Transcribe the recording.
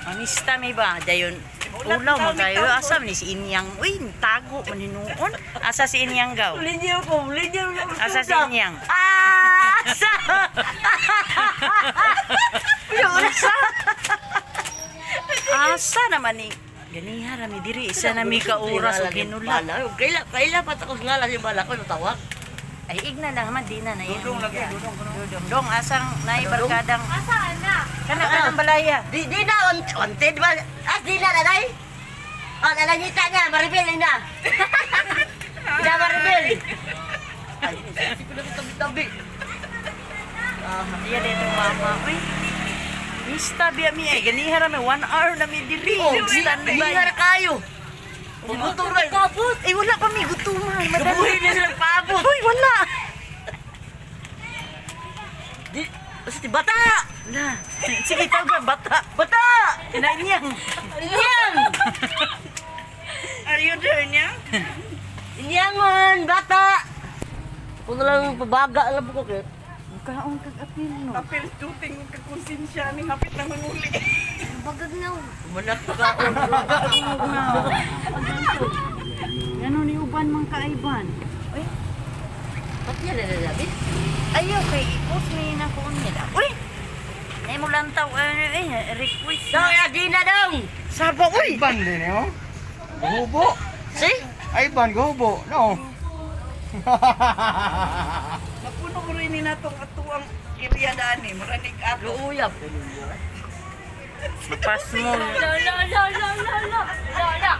Manista may ba? Dayon, ulaw mo tayo. Asa ni si Inyang? Uy, tago man hinuon. Asa si Inyang gaw? Linyaw ko, linyaw ko. Asa si Inyang? Asa! Asa? Asa naman ni? Ganiha rami diri isa na mi ka oras og ginula. Kaila pa takos ngala si bala ko natawag. Ay igna lang man di na yun. Dudong lagi, dudong. Dudong asang nay barkadang. Asaan na? Kana kanang balaya. Di na wanted ba? Di na nanay. Nanangita niya, Maribel na. Ina Maribel. Ay, hindi ko na tabi-tabi. Iya dito mama. Uy. Mista biya mi ay ganiha rami 1 hour na mi diri. Standby. Hingar kayo. Gutom rin. Kabut. Eh wala pa mi gutuman. Kabuhin na silang paabot. Uy wala. Di, basta bata! Na. Sige tawag bata. Bata! Inanyang. Inyang! Are you there niya? Inyangon, bata! Kung lang pabaga alam ko kaya. Kaong kag-apil no. Apil tuting kagkonsensya ni hapit na manguli. Bagag na. Manak ka o. Ano ni uban mang kaiban? Uy, Ba't yan nalalabit? ayaw kay i-post me na ko nila. Uy! Ay mo lang taw request. So, di na dong! Sabo uy. Iban din eh, oh. Guhubo. Si? Iban, guhubo. No. Napuno ko rin ni natong atuang area daan eh. Maranig ato. Luuyap. Mapas mo. La la la la la la la la.